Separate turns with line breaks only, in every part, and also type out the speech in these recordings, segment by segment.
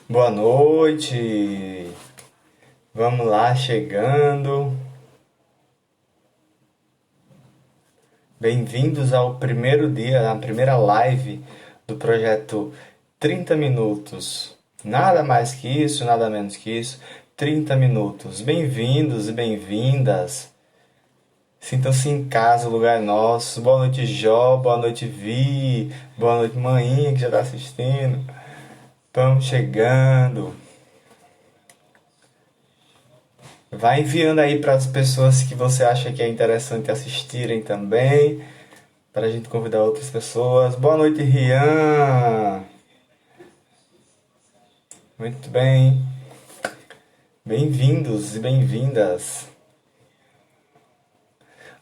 Boa noite. Vamos lá, chegando. Bem-vindos ao primeiro dia, à primeira live do projeto 30 minutos. Nada mais que isso, nada menos que isso. 30 minutos. Bem-vindos e bem-vindas. Sintam-se em casa, o lugar é nosso. Boa noite, Jó. Boa noite, Vi. Boa noite, Maninha, que já está assistindo. Vamos chegando. Vai enviando aí para as pessoas que você acha que é interessante assistirem também, para a gente convidar outras pessoas. Boa noite, Rian. Muito bem. Bem-vindos e bem-vindas.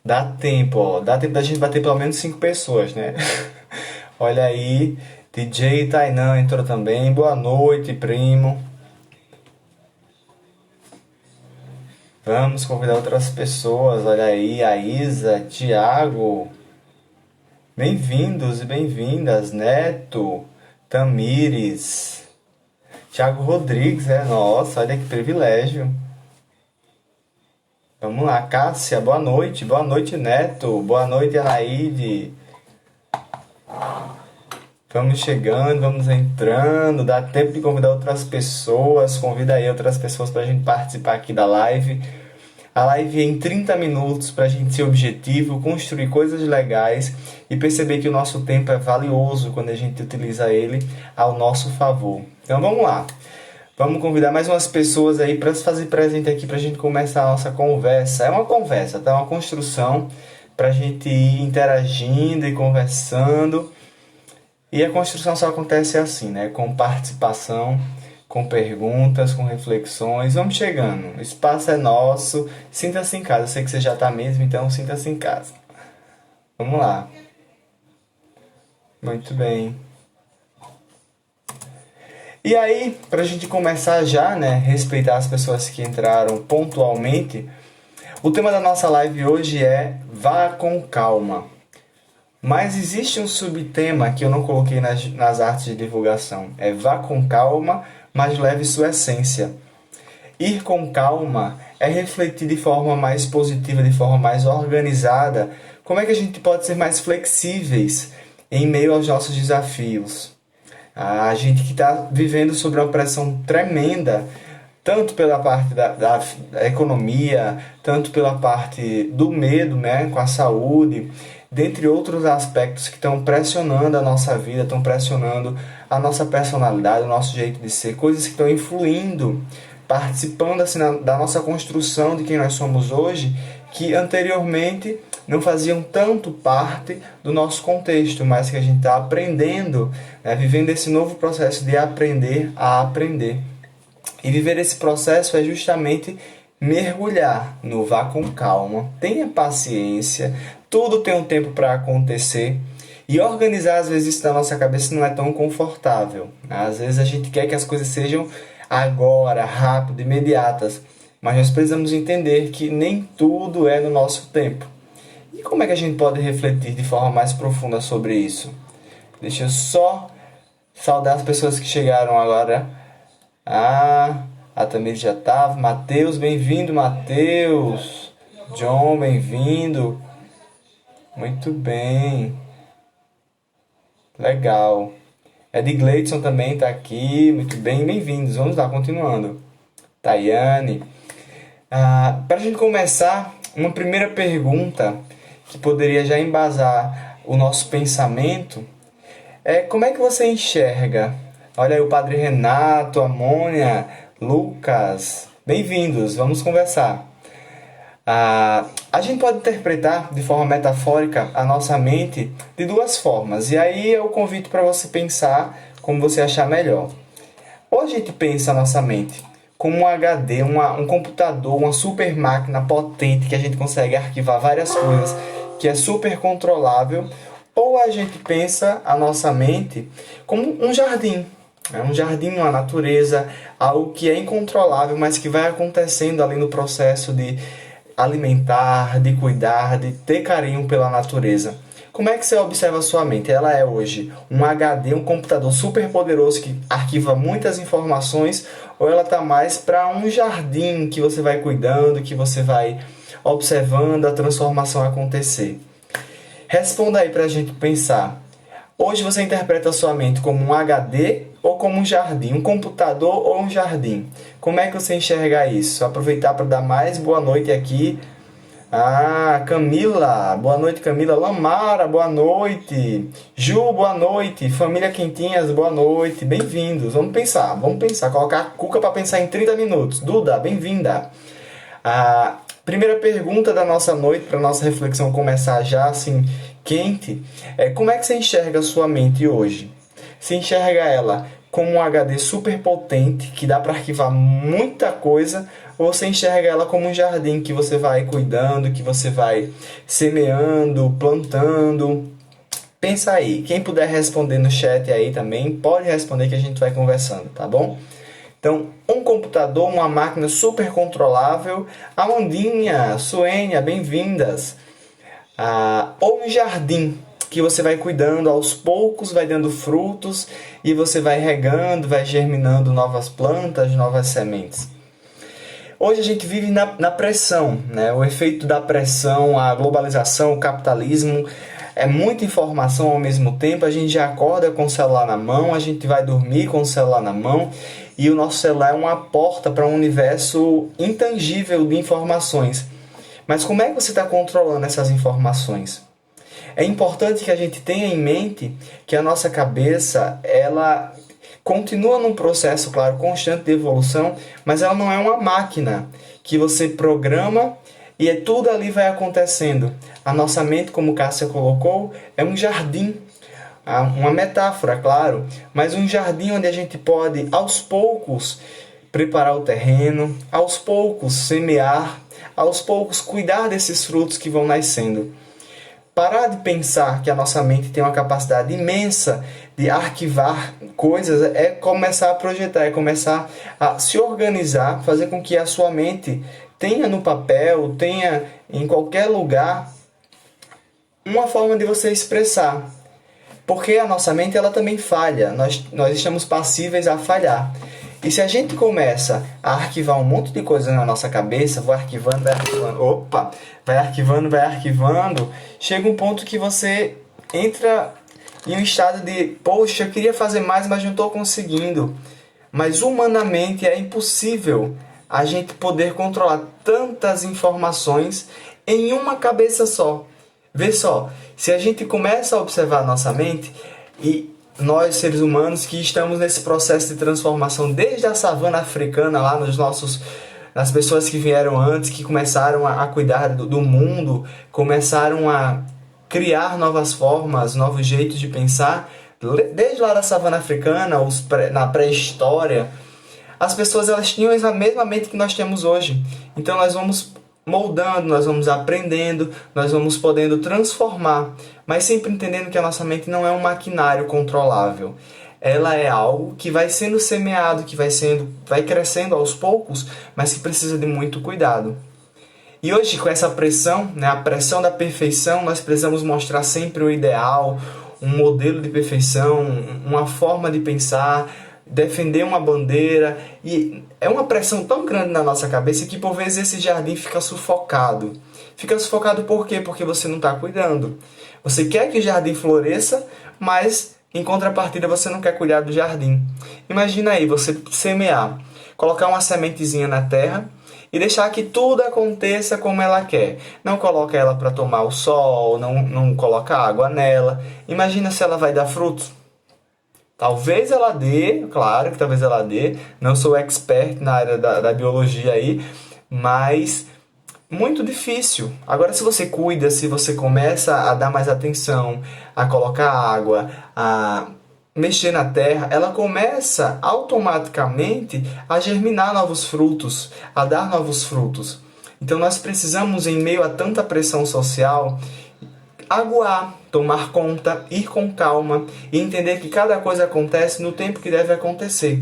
Dá tempo, ó. Dá tempo da gente bater pelo menos 5 pessoas, né? Olha aí, DJ Tainan entrou também. Boa noite, primo. Vamos convidar outras pessoas. Olha aí, a Isa, Tiago. Bem-vindos e bem-vindas. Neto, Tamires, Tiago Rodrigues, nossa, olha que privilégio. Vamos lá, Cássia, boa noite. Boa noite, Neto. Boa noite, Anaíde. Vamos chegando, vamos entrando. Dá tempo de convidar outras pessoas. Convida aí outras pessoas para a gente participar aqui da live. A live é em 30 minutos para a gente ser objetivo, construir coisas legais e perceber que o nosso tempo é valioso quando a gente utiliza ele ao nosso favor. Então vamos lá. Vamos convidar mais umas pessoas aí para se fazer presente aqui para a gente começar a nossa conversa. É uma conversa, tá? Uma construção para a gente ir interagindo e conversando. E a construção só acontece assim, né? Com participação, com perguntas, com reflexões. Vamos chegando. O espaço é nosso. Sinta-se em casa. Eu sei que você já está mesmo, então sinta-se em casa. Vamos lá. Muito bem. E aí, para a gente começar já, né? Respeitar as pessoas que entraram pontualmente. O tema da nossa live hoje é Vá com calma. Mas existe um subtema que eu não coloquei nas artes de divulgação. É vá com calma, mas leve sua essência. Ir com calma é refletir de forma mais positiva, de forma mais organizada. Como é que a gente pode ser mais flexíveis em meio aos nossos desafios? A gente que está vivendo sob uma pressão tremenda, tanto pela parte da economia, tanto pela parte do medo, né, com a saúde, dentre outros aspectos que estão pressionando a nossa vida, estão pressionando a nossa personalidade, o nosso jeito de ser, coisas que estão influindo, participando assim, da nossa construção de quem nós somos hoje, que anteriormente não faziam tanto parte do nosso contexto, mas que a gente está aprendendo, né, vivendo esse novo processo de aprender a aprender. E viver esse processo é justamente mergulhar no vá com calma, tenha paciência, tudo tem um tempo para acontecer. E organizar, às vezes, isso na nossa cabeça não é tão confortável. Às vezes a gente quer que as coisas sejam agora, rápido, imediatas. Mas nós precisamos entender que nem tudo é no nosso tempo. E como é que a gente pode refletir de forma mais profunda sobre isso? Deixa eu só saudar as pessoas que chegaram agora. A Tamir já estava. Matheus, bem-vindo, Matheus. John, bem-vindo. Muito bem. Legal. Ed Gleidson também está aqui. Muito bem, bem-vindos. Vamos lá, continuando. Tayane. Para a gente começar, uma primeira pergunta que poderia já embasar o nosso pensamento é como é que você enxerga? Olha aí o Padre Renato, Amônia, Lucas. Bem-vindos, vamos conversar. A gente pode interpretar de forma metafórica a nossa mente de duas formas. E aí eu convido para você pensar como você achar melhor. Ou a gente pensa a nossa mente como um HD, um computador, uma super máquina potente que a gente consegue arquivar várias coisas, que é super controlável. Ou a gente pensa a nossa mente como um jardim. Um jardim, uma natureza, algo que é incontrolável, mas que vai acontecendo ali no processo de alimentar, de cuidar, de ter carinho pela natureza. Como é que você observa a sua mente? Ela é hoje um HD, um computador super poderoso que arquiva muitas informações, ou ela está mais para um jardim que você vai cuidando, que você vai observando a transformação acontecer? Responda aí para a gente pensar. Hoje você interpreta a sua mente como um HD ou como um jardim? Um computador ou um jardim? Como é que você enxerga isso? Aproveitar para dar mais boa noite aqui. Camila, boa noite Camila. Lamara, boa noite. Ju, boa noite. Família Quentinhas, boa noite. Bem-vindos. Vamos pensar. Colocar a Cuca para pensar em 30 minutos. Duda, bem-vinda. A primeira pergunta da nossa noite, para nossa reflexão começar já assim quente, é: como é que você enxerga a sua mente hoje? Você enxerga ela como um HD super potente que dá para arquivar muita coisa, ou você enxerga ela como um jardim que você vai cuidando, que você vai semeando, plantando? Pensa aí. Quem puder responder no chat aí também, pode responder que a gente vai conversando, tá bom? Então, um computador, uma máquina super controlável. Amandinha, Suênia, bem-vindas. Ou um jardim que você vai cuidando aos poucos, vai dando frutos e você vai regando, vai germinando novas plantas, novas sementes. Hoje a gente vive na pressão, né? O efeito da pressão, a globalização, o capitalismo, é muita informação ao mesmo tempo. A gente já acorda com o celular na mão, a gente vai dormir com o celular na mão, e o nosso celular é uma porta para um universo intangível de informações. Mas como é que você está controlando essas informações? É importante que a gente tenha em mente que a nossa cabeça, ela continua num processo, claro, constante de evolução, mas ela não é uma máquina que você programa e tudo ali vai acontecendo. A nossa mente, como Cássia colocou, é um jardim, uma metáfora, claro, mas um jardim onde a gente pode, aos poucos, preparar o terreno, aos poucos semear, aos poucos cuidar desses frutos que vão nascendo. Parar de pensar que a nossa mente tem uma capacidade imensa de arquivar coisas é começar a projetar, é começar a se organizar, fazer com que a sua mente tenha no papel, tenha em qualquer lugar uma forma de você expressar. Porque a nossa mente ela também falha, nós estamos passíveis a falhar. E se a gente começa a arquivar um monte de coisa na nossa cabeça, vai arquivando, vai arquivando, chega um ponto que você entra em um estado de, poxa, eu queria fazer mais, mas não estou conseguindo. Mas humanamente é impossível a gente poder controlar tantas informações em uma cabeça só. Vê só, se a gente começa a observar a nossa mente, e nós, seres humanos, que estamos nesse processo de transformação desde a savana africana, lá nas pessoas que vieram antes, que começaram a cuidar do mundo, começaram a criar novas formas, novos jeitos de pensar, desde lá da savana africana, na pré-história, as pessoas elas tinham a mesma mente que nós temos hoje. Então nós vamos moldando, nós vamos aprendendo, nós vamos podendo transformar, mas sempre entendendo que a nossa mente não é um maquinário controlável. Ela é algo que vai sendo semeado, que vai crescendo aos poucos, mas que precisa de muito cuidado. E hoje, com essa pressão, né, a pressão da perfeição, nós precisamos mostrar sempre o ideal, um modelo de perfeição, uma forma de pensar, defender uma bandeira, e é uma pressão tão grande na nossa cabeça que por vezes esse jardim fica sufocado. Fica sufocado por quê? Porque você não está cuidando. Você quer que o jardim floresça, mas em contrapartida você não quer cuidar do jardim. Imagina aí, você semear, colocar uma sementezinha na terra e deixar que tudo aconteça como ela quer. Não coloca ela para tomar o sol, não coloca água nela. Imagina se ela vai dar frutos. Talvez ela dê, claro que talvez ela dê. Não sou expert na área da biologia aí, mas muito difícil. Agora, se você cuida, se você começa a dar mais atenção, a colocar água, a mexer na terra, ela começa automaticamente a germinar novos frutos, a dar novos frutos. Então nós precisamos, em meio a tanta pressão social, aguar, tomar conta, ir com calma e entender que cada coisa acontece no tempo que deve acontecer.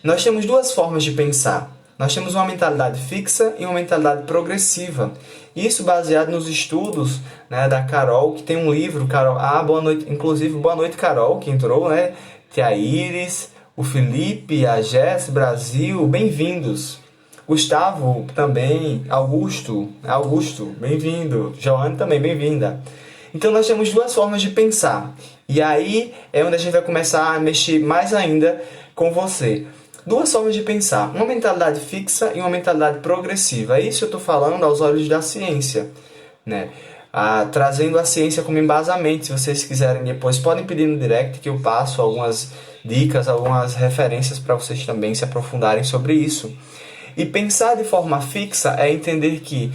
Nós temos duas formas de pensar. Nós temos uma mentalidade fixa e uma mentalidade progressiva. Isso baseado nos estudos, né, da Carol, que tem um livro, Carol, boa noite, inclusive, boa noite, Carol, que entrou, né? Tem a Iris, o Felipe, a Jess, Brasil, bem-vindos. Gustavo também, Augusto, bem-vindo. Joane também, bem-vinda. Então nós temos duas formas de pensar. E aí é onde a gente vai começar a mexer mais ainda com você. Duas formas de pensar, uma mentalidade fixa e uma mentalidade progressiva. Isso eu estou falando aos olhos da ciência, né? Trazendo a ciência como embasamento. Se vocês quiserem depois, podem pedir no direct que eu passo algumas dicas, algumas referências para vocês também se aprofundarem sobre isso. E pensar de forma fixa é entender que,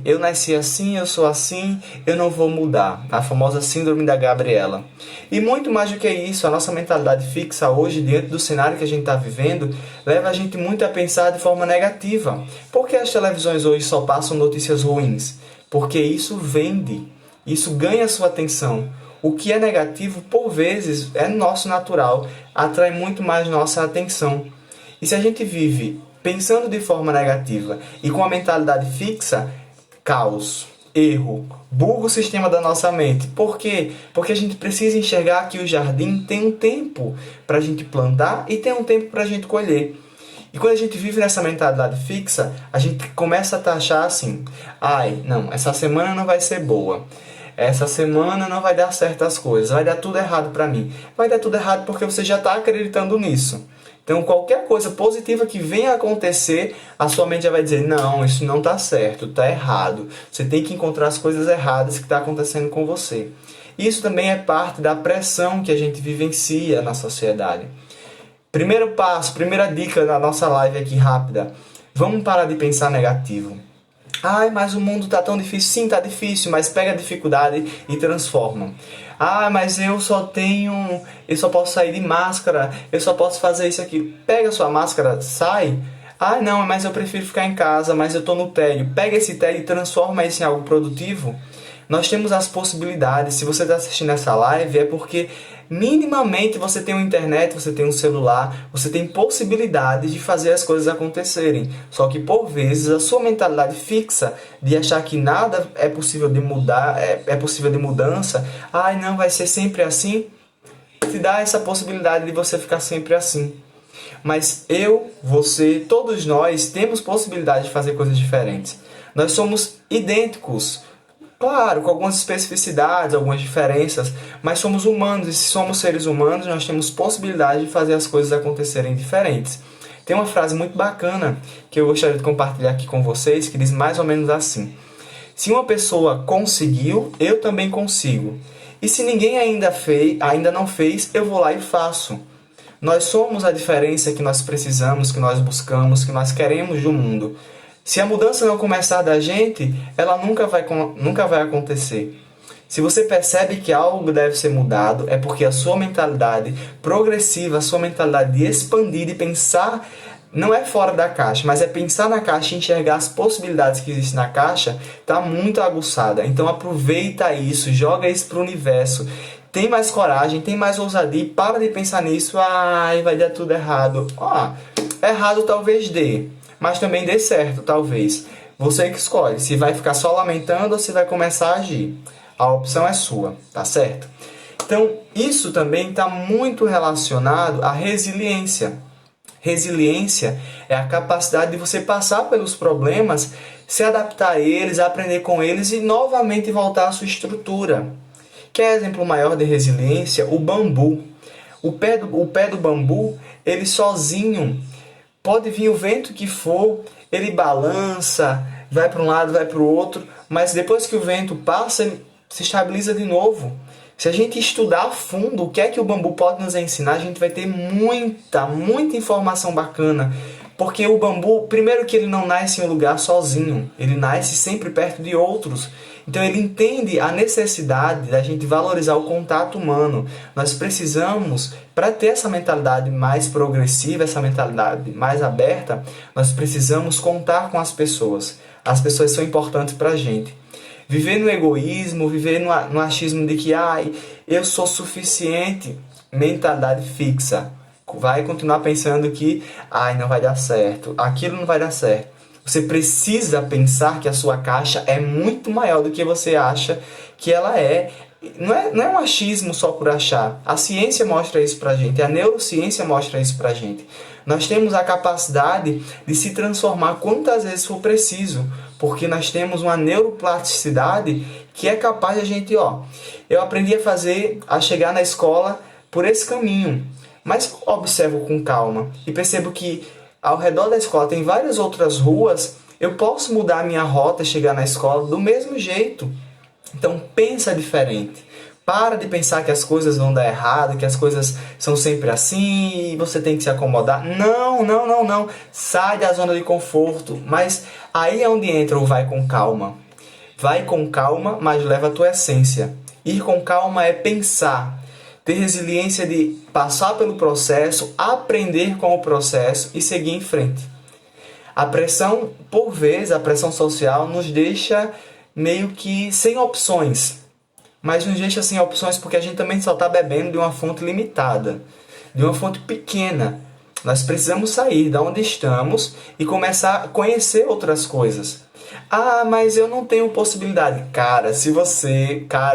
eu nasci assim, eu sou assim, eu não vou mudar. A famosa síndrome da Gabriela. E muito mais do que isso, a nossa mentalidade fixa hoje, diante do cenário que a gente está vivendo, leva a gente muito a pensar de forma negativa. Por que as televisões hoje só passam notícias ruins? Porque isso vende, isso ganha sua atenção. O que é negativo, por vezes, é nosso natural, atrai muito mais nossa atenção. E se a gente vive pensando de forma negativa e com a mentalidade fixa, caos, erro, buga o sistema da nossa mente. Por quê? Porque a gente precisa enxergar que o jardim tem um tempo para a gente plantar e tem um tempo para a gente colher. E quando a gente vive nessa mentalidade fixa, a gente começa a taxar assim, não, essa semana não vai ser boa. Essa semana não vai dar certo as coisas, vai dar tudo errado para mim. Vai dar tudo errado porque você já está acreditando nisso. Então, qualquer coisa positiva que venha a acontecer, a sua mente já vai dizer, não, isso não está certo, está errado. Você tem que encontrar as coisas erradas que estão acontecendo com você. Isso também é parte da pressão que a gente vivencia na sociedade. Primeiro passo, primeira dica da nossa live aqui rápida. Vamos parar de pensar negativo. Mas o mundo está tão difícil. Sim, está difícil, mas pega a dificuldade e transforma. Mas eu só posso sair de máscara, eu só posso fazer isso aqui. Pega a sua máscara, sai. Não, mas eu prefiro ficar em casa, mas eu estou no tédio. Pega esse tédio e transforma isso em algo produtivo. Nós temos as possibilidades. Se você está assistindo essa live, é porque minimamente você tem uma internet, você tem um celular, você tem possibilidade de fazer as coisas acontecerem. Só que por vezes a sua mentalidade fixa de achar que nada é possível de mudar, é possível de mudança, não vai ser sempre assim, te dá essa possibilidade de você ficar sempre assim. Mas você, todos nós temos possibilidade de fazer coisas diferentes. Nós somos idênticos. Claro, com algumas especificidades, algumas diferenças, mas somos humanos e se somos seres humanos, nós temos possibilidade de fazer as coisas acontecerem diferentes. Tem uma frase muito bacana que eu gostaria de compartilhar aqui com vocês, que diz mais ou menos assim: se uma pessoa conseguiu, eu também consigo. E se ninguém ainda não fez, eu vou lá e faço. Nós somos a diferença que nós precisamos, que nós buscamos, que nós queremos do mundo. Se a mudança não começar da gente, ela nunca vai acontecer. Se você percebe que algo deve ser mudado, é porque a sua mentalidade progressiva, a sua mentalidade de expandir e pensar, não é fora da caixa, mas é pensar na caixa e enxergar as possibilidades que existem na caixa, está muito aguçada. Então aproveita isso, joga isso para o universo. Tem mais coragem, tem mais ousadia, para de pensar nisso, vai dar tudo errado. Errado talvez dê. Mas também dê certo, talvez. Você que escolhe se vai ficar só lamentando ou se vai começar a agir. A opção é sua, tá certo? Então, isso também está muito relacionado à resiliência. Resiliência é a capacidade de você passar pelos problemas, se adaptar a eles, aprender com eles e novamente voltar à sua estrutura. Quer exemplo maior de resiliência? O bambu. O pé do bambu, ele sozinho, pode vir o vento que for, ele balança, vai para um lado, vai para o outro, mas depois que o vento passa, ele se estabiliza de novo. Se a gente estudar a fundo o que é que o bambu pode nos ensinar, a gente vai ter muita informação bacana. Porque o bambu, primeiro que ele não nasce em um lugar sozinho, ele nasce sempre perto de outros. Então ele entende a necessidade da gente valorizar o contato humano. Nós precisamos, para ter essa mentalidade mais progressiva, essa mentalidade mais aberta, nós precisamos contar com as pessoas. As pessoas são importantes para a gente. Viver no egoísmo, viver no achismo de que eu sou suficiente, mentalidade fixa. vai continuar pensando que ai, não vai dar certo, aquilo não vai dar certo. Você precisa pensar que a sua caixa é muito maior do que você acha que ela é. Não é um achismo só por achar. A ciência mostra isso pra gente, a neurociência mostra isso pra gente. Nós temos a capacidade de se transformar quantas vezes for preciso, porque nós temos uma neuroplasticidade que é capaz de a gente, eu aprendi a chegar na escola por esse caminho, mas observo com calma e percebo que ao redor da escola tem várias outras ruas, eu posso mudar a minha rota e chegar na escola do mesmo jeito. Então pensa diferente. Para de pensar que as coisas vão dar errado, que as coisas são sempre assim e você tem que se acomodar. Não, não, não, não. Sai da zona de conforto. Mas aí é onde entra o vai com calma. Vai com calma, mas leva a tua essência. Ir com calma é pensar. Ter resiliência de passar pelo processo, aprender com o processo e seguir em frente. A pressão, por vezes, a pressão social nos deixa meio que sem opções. Mas nos deixa sem opções porque a gente também só está bebendo de uma fonte limitada, de uma fonte pequena. Nós precisamos sair da onde estamos e começar a conhecer outras coisas. Ah, mas eu não tenho possibilidade. Cara,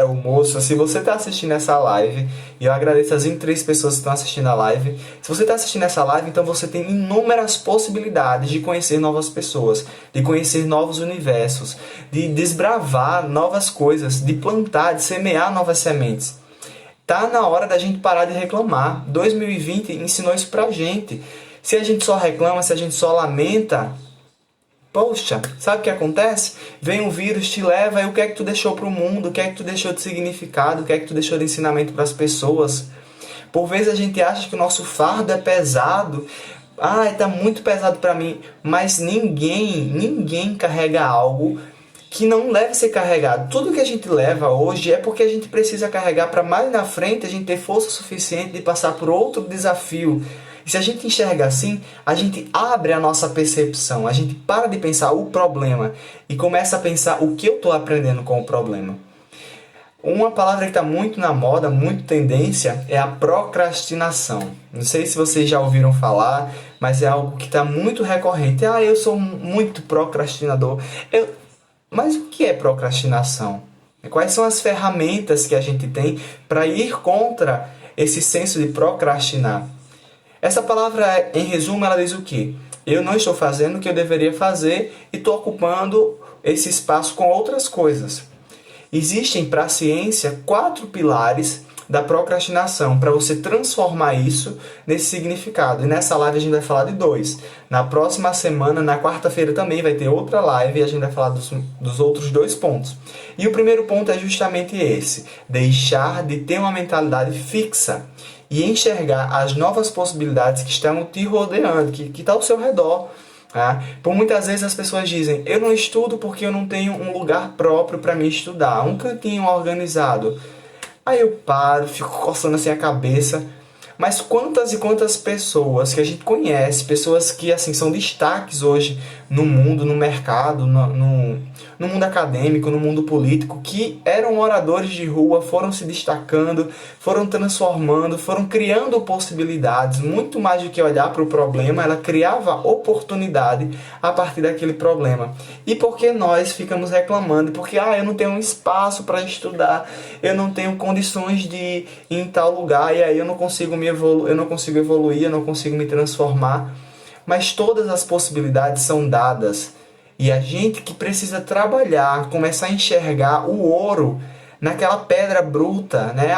o moço, se você está assistindo essa live, e eu agradeço as 23 pessoas que estão assistindo a live, se você está assistindo essa live, então você tem inúmeras possibilidades de conhecer novas pessoas, de conhecer novos universos, de desbravar novas coisas, de plantar, de semear novas sementes. Tá na hora da gente parar de reclamar. 2020 ensinou isso pra gente. Se a gente só reclama, se a gente só lamenta, poxa, sabe o que acontece? Vem um vírus, te leva, e o que é que tu deixou pro mundo? O que é que tu deixou de significado? O que é que tu deixou de ensinamento para as pessoas? Por vezes a gente acha que o nosso fardo é pesado. Ah, tá muito pesado para mim. Mas ninguém carrega algo que não deve ser carregado. Tudo que a gente leva hoje é porque a gente precisa carregar para mais na frente a gente ter força suficiente de passar por outro desafio. E se a gente enxerga assim, a gente abre a nossa percepção, a gente para de pensar o problema e começa a pensar o que eu estou aprendendo com o problema. Uma palavra que está muito na moda, muito tendência, é a procrastinação. Não sei se vocês já ouviram falar, mas é algo que está muito recorrente. Ah, eu sou muito procrastinador. Mas o que é procrastinação? Quais são as ferramentas que a gente tem para ir contra esse senso de procrastinar? Essa palavra, em resumo, ela diz o quê? Eu não estou fazendo o que eu deveria fazer e estou ocupando esse espaço com outras coisas. Existem para a ciência 4 pilares da procrastinação para você transformar isso nesse significado. E nessa live a gente vai falar de 2. Na próxima semana, na quarta-feira também vai ter outra live e a gente vai falar dos outros 2 pontos. E o primeiro ponto é justamente esse: deixar de ter uma mentalidade fixa e enxergar as novas possibilidades que estão te rodeando, que está ao seu redor. Tá? Por muitas vezes as pessoas dizem, eu não estudo porque eu não tenho um lugar próprio para me estudar, um cantinho organizado. Aí eu paro, fico coçando assim a cabeça. Mas quantas e quantas pessoas que a gente conhece, pessoas que assim são destaques hoje no mundo, no mercado, no mundo acadêmico, no mundo político, que eram oradores de rua, foram se destacando, foram transformando, foram criando possibilidades, muito mais do que olhar para o problema, ela criava oportunidade a partir daquele problema. E por que nós ficamos reclamando? Porque eu não tenho um espaço para estudar, eu não tenho condições de ir em tal lugar, e aí eu não consigo evoluir, eu não consigo me transformar. Mas todas as possibilidades são dadas. E a gente que precisa trabalhar, começar a enxergar o ouro naquela pedra bruta, né?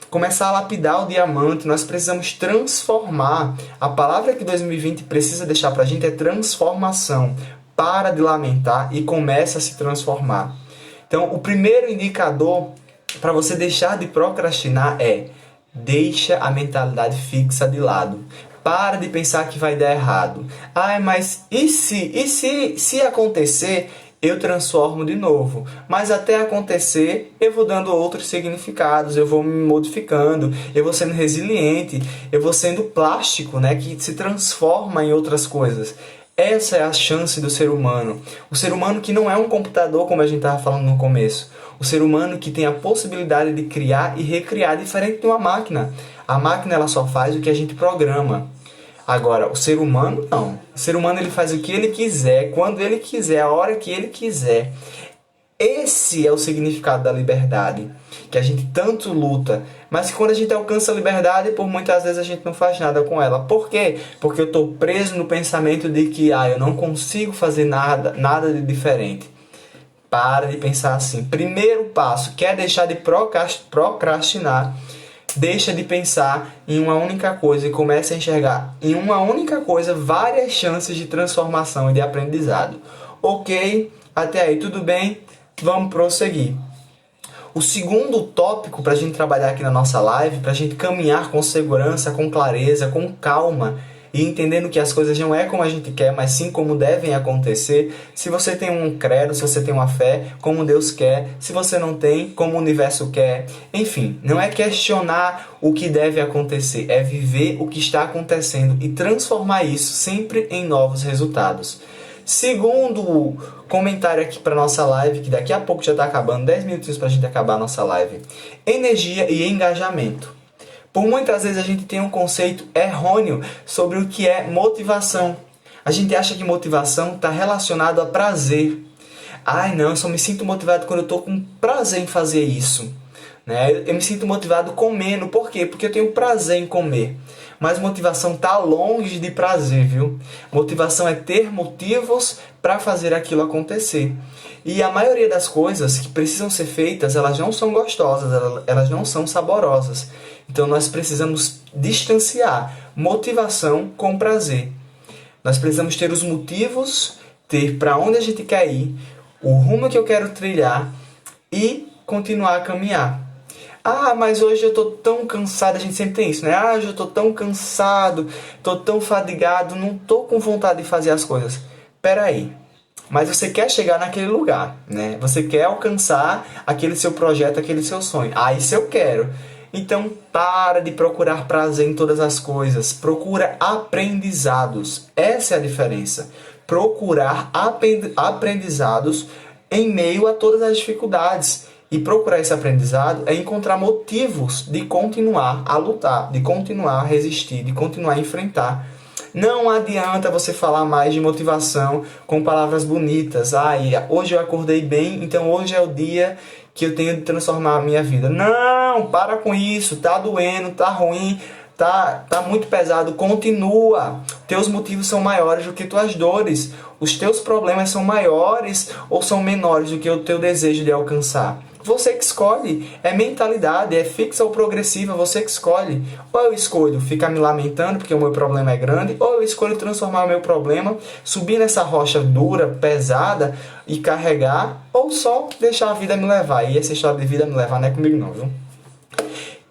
Começar a lapidar o diamante, nós precisamos transformar. A palavra que 2020 precisa deixar pra gente é transformação. Para de lamentar e começa a se transformar. Então, o primeiro indicador para você deixar de procrastinar é: deixa a mentalidade fixa de lado. Para de pensar que vai dar errado. Mas e se acontecer, eu transformo de novo. Mas até acontecer, eu vou dando outros significados, eu vou me modificando, eu vou sendo resiliente, eu vou sendo plástico, né, que se transforma em outras coisas. Essa é a chance do ser humano. O ser humano que não é um computador, como a gente estava falando no começo. O ser humano que tem a possibilidade de criar e recriar diferente de uma máquina. A máquina ela só faz o que a gente programa. Agora, o ser humano não. O ser humano ele faz o que ele quiser, quando ele quiser, a hora que ele quiser. Esse é o significado da liberdade, que a gente tanto luta, mas que quando a gente alcança a liberdade, por muitas vezes a gente não faz nada com ela. Por quê? Porque eu estou preso no pensamento de que eu não consigo fazer nada de diferente. Para de pensar assim. Primeiro passo, quer deixar de procrastinar, deixa de pensar em uma única coisa e começa a enxergar em uma única coisa várias chances de transformação e de aprendizado. Ok? Até aí tudo bem? Vamos prosseguir. O segundo tópico para a gente trabalhar aqui na nossa live, para a gente caminhar com segurança, com clareza, com calma e entendendo que as coisas não é como a gente quer, mas sim como devem acontecer. Se você tem um credo, se você tem uma fé, como Deus quer. Se você não tem, como o universo quer. Enfim, não é questionar o que deve acontecer, é viver o que está acontecendo e transformar isso sempre em novos resultados. Segundo comentário aqui para nossa live, que daqui a pouco já está acabando, 10 minutinhos para a gente acabar a nossa live. Energia e engajamento. Por muitas vezes a gente tem um conceito errôneo sobre o que é motivação. A gente acha que motivação está relacionado a prazer. Não, eu só me sinto motivado quando eu estou com prazer em fazer isso. Eu me sinto motivado comendo. Por quê? Porque eu tenho prazer em comer. Mas motivação está longe de prazer, viu? Motivação é ter motivos para fazer aquilo acontecer. E a maioria das coisas que precisam ser feitas, elas não são gostosas, elas não são saborosas. Então nós precisamos distanciar motivação com prazer. Nós precisamos ter os motivos, ter para onde a gente quer ir, o rumo que eu quero trilhar e continuar a caminhar. Mas hoje eu estou tão cansado, a gente sempre tem isso, né? Hoje eu estou tão cansado, estou tão fadigado, não estou com vontade de fazer as coisas. Peraí, mas você quer chegar naquele lugar, né? Você quer alcançar aquele seu projeto, aquele seu sonho. Isso eu quero. Então, para de procurar prazer em todas as coisas. Procura aprendizados. Essa é a diferença. Procurar aprendizados em meio a todas as dificuldades. E procurar esse aprendizado é encontrar motivos de continuar a lutar, de continuar a resistir, de continuar a enfrentar. Não adianta você falar mais de motivação com palavras bonitas. Hoje eu acordei bem, então hoje é o dia que eu tenho de transformar a minha vida. Não, para com isso, tá doendo, tá ruim, tá muito pesado. Continua. Teus motivos são maiores do que tuas dores. Os teus problemas são maiores ou são menores do que o teu desejo de alcançar. Você que escolhe, é mentalidade, é fixa ou progressiva, você que escolhe. Ou eu escolho ficar me lamentando porque o meu problema é grande, ou eu escolho transformar o meu problema, subir nessa rocha dura, pesada e carregar, ou só deixar a vida me levar. E essa história de vida me levar não é comigo não, viu?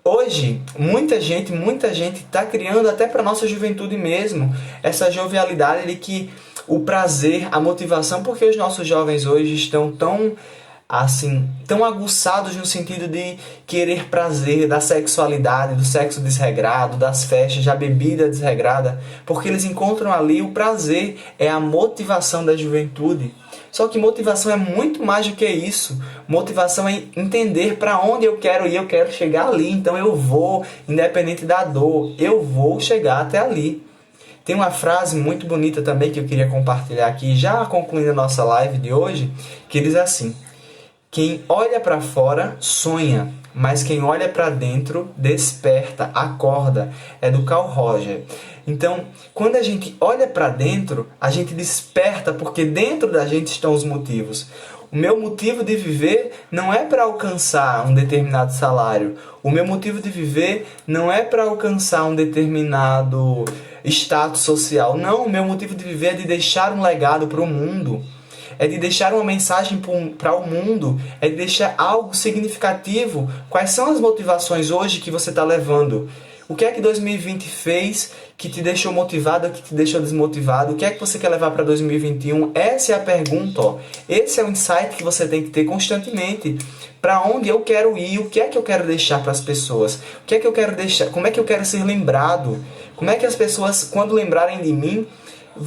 Hoje, muita gente está criando até para nossa juventude mesmo, essa jovialidade de que o prazer, a motivação, porque os nossos jovens hoje estão tão aguçados no sentido de querer prazer, da sexualidade, do sexo desregrado, das festas, da bebida desregrada, porque eles encontram ali o prazer, é a motivação da juventude. Só que motivação é muito mais do que isso. Motivação é entender para onde eu quero ir, eu quero chegar ali, então eu vou, independente da dor, eu vou chegar até ali. Tem uma frase muito bonita também que eu queria compartilhar aqui, já concluindo a nossa live de hoje, que diz assim: quem olha para fora sonha, mas quem olha para dentro desperta, acorda. É do Carl Roger. Então, quando a gente olha para dentro, a gente desperta, porque dentro da gente estão os motivos. O meu motivo de viver não é para alcançar um determinado salário. O meu motivo de viver não é para alcançar um determinado status social. Não, o meu motivo de viver é de deixar um legado para o mundo. É de deixar uma mensagem para o mundo, é de deixar algo significativo. Quais são as motivações hoje que você está levando? O que é que 2020 fez que te deixou motivado ou que te deixou desmotivado? O que é que você quer levar para 2021? Essa é a pergunta. Esse é o insight que você tem que ter constantemente. Para onde eu quero ir? O que é que eu quero deixar para as pessoas? O que é que eu quero deixar? Como é que eu quero ser lembrado? Como é que as pessoas, quando lembrarem de mim,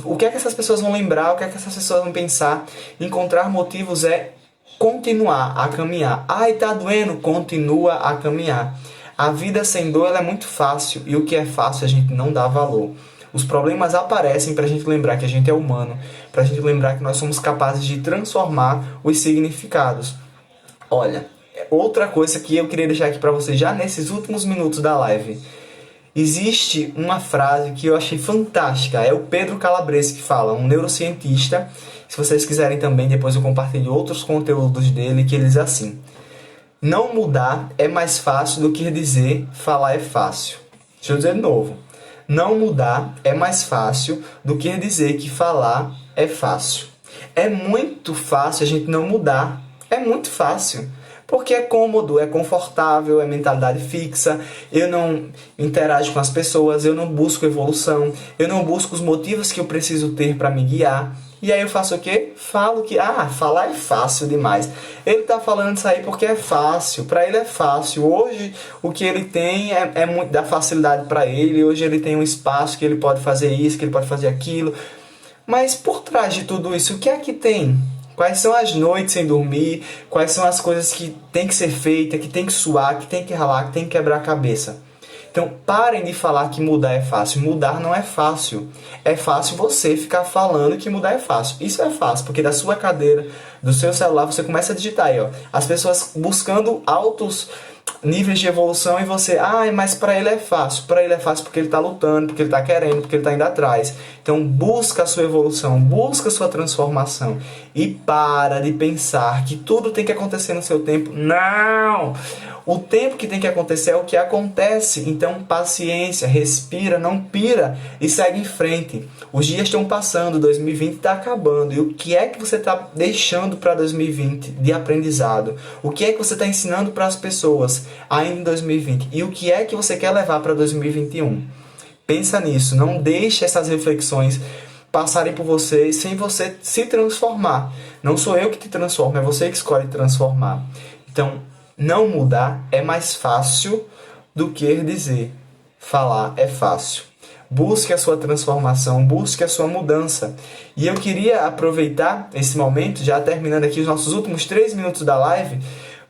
O que é que essas pessoas vão lembrar? O que é que essas pessoas vão pensar? Encontrar motivos é continuar a caminhar. Ai, tá doendo? Continua a caminhar. A vida sem dor ela é muito fácil, e o que é fácil a gente não dá valor. Os problemas aparecem para a gente lembrar que a gente é humano, para a gente lembrar que nós somos capazes de transformar os significados. Olha, outra coisa que eu queria deixar aqui para vocês já nesses últimos minutos da live. Existe uma frase que eu achei fantástica, é o Pedro Calabrese que fala, um neurocientista. Se vocês quiserem também, depois eu compartilho outros conteúdos dele, que ele diz assim: não mudar é mais fácil do que dizer falar é fácil. Deixa eu dizer de novo. Não mudar é mais fácil do que dizer que falar é fácil. É muito fácil a gente não mudar. É muito fácil. Porque é cômodo, é confortável, é mentalidade fixa, eu não interajo com as pessoas, eu não busco evolução, eu não busco os motivos que eu preciso ter para me guiar. E aí eu faço o quê? Falo que, falar é fácil demais. Ele tá falando isso aí porque é fácil, para ele é fácil. Hoje o que ele tem é muito da facilidade para ele, hoje ele tem um espaço que ele pode fazer isso, que ele pode fazer aquilo. Mas por trás de tudo isso, o que é que tem? Quais são as noites sem dormir? Quais são as coisas que tem que ser feitas, que tem que suar, que tem que ralar, que tem que quebrar a cabeça? Então, parem de falar que mudar é fácil. Mudar não é fácil. É fácil você ficar falando que mudar é fácil. Isso é fácil, porque da sua cadeira, do seu celular, você começa a digitar aí, ó. As pessoas buscando altos níveis de evolução e você, mas para ele é fácil. Para ele é fácil porque ele está lutando, porque ele está querendo, porque ele está indo atrás. Então busca a sua evolução, busca a sua transformação e para de pensar que tudo tem que acontecer no seu tempo. Não! O tempo que tem que acontecer é o que acontece. Então paciência, respira, não pira e segue em frente. Os dias estão passando, 2020 está acabando. E o que é que você está deixando para 2020 de aprendizado? O que é que você está ensinando para as pessoas ainda em 2020? E o que é que você quer levar para 2021? Pensa nisso, não deixe essas reflexões passarem por você sem você se transformar. Não sou eu que te transformo, é você que escolhe transformar. Então, não mudar é mais fácil do que dizer falar é fácil. Busque a sua transformação, busque a sua mudança. E eu queria aproveitar esse momento, já terminando aqui os nossos últimos 3 minutos da live,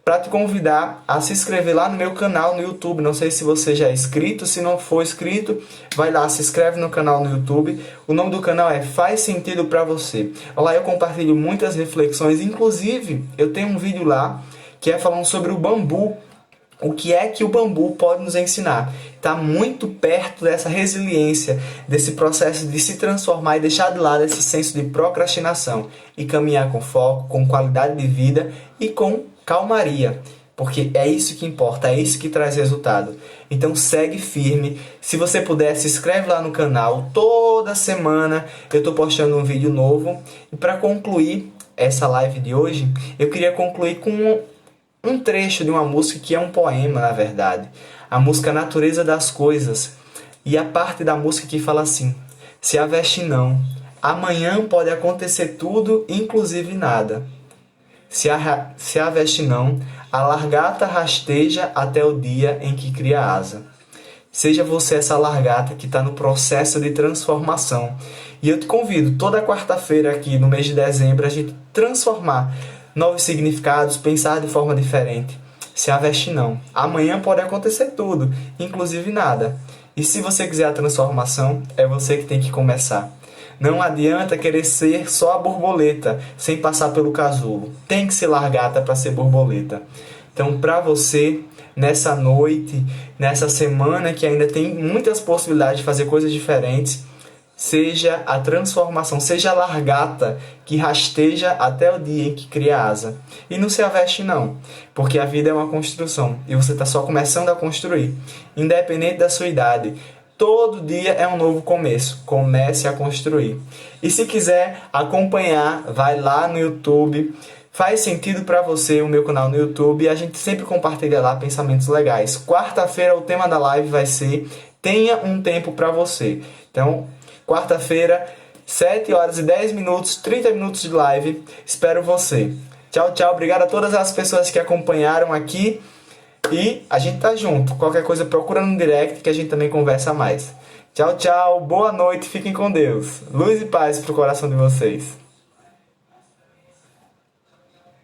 para te convidar a se inscrever lá no meu canal no YouTube. Não sei se você já é inscrito, se não for inscrito, vai lá, se inscreve no canal no YouTube. O nome do canal é Faz Sentido Pra Você. Lá eu compartilho muitas reflexões, inclusive eu tenho um vídeo lá que é falando sobre o bambu. O que é que o bambu pode nos ensinar? Está muito perto dessa resiliência, desse processo de se transformar e deixar de lado esse senso de procrastinação e caminhar com foco, com qualidade de vida e com calmaria, porque é isso que importa, é isso que traz resultado. Então segue firme. Se você puder, se inscreve lá no canal. Toda semana eu estou postando um vídeo novo. E para concluir essa live de hoje, eu queria concluir com um trecho de uma música que é um poema, na verdade. A música Natureza das Coisas. E a parte da música que fala assim: se aveste não, amanhã pode acontecer tudo, inclusive nada. Se aveste não, a largata rasteja até o dia em que cria asa. Seja você essa largata que está no processo de transformação. E eu te convido, toda quarta-feira aqui no mês de dezembro, a gente transformar novos significados, pensar de forma diferente. Se aveste não. Amanhã pode acontecer tudo, inclusive nada. E se você quiser a transformação, é você que tem que começar. Não adianta querer ser só a borboleta, sem passar pelo casulo. Tem que ser largata para ser borboleta. Então, para você, nessa noite, nessa semana que ainda tem muitas possibilidades de fazer coisas diferentes, seja a transformação, seja a largata que rasteja até o dia em que cria asa. E não se aveste não, porque a vida é uma construção e você está só começando a construir. Independente da sua idade, todo dia é um novo começo. Comece a construir. E se quiser acompanhar, vai lá no YouTube. Faz Sentido Pra Você, o meu canal no YouTube. E a gente sempre compartilha lá pensamentos legais. Quarta-feira o tema da live vai ser Tenha um Tempo Pra Você. Então, quarta-feira, 7 horas e 10 minutos, 30 minutos de live. Espero você. Tchau, tchau. Obrigado a todas as pessoas que acompanharam aqui. E a gente tá junto. Qualquer coisa procura no direct que a gente também conversa mais. Tchau, tchau, boa noite, fiquem com Deus. Luz e paz pro coração de vocês.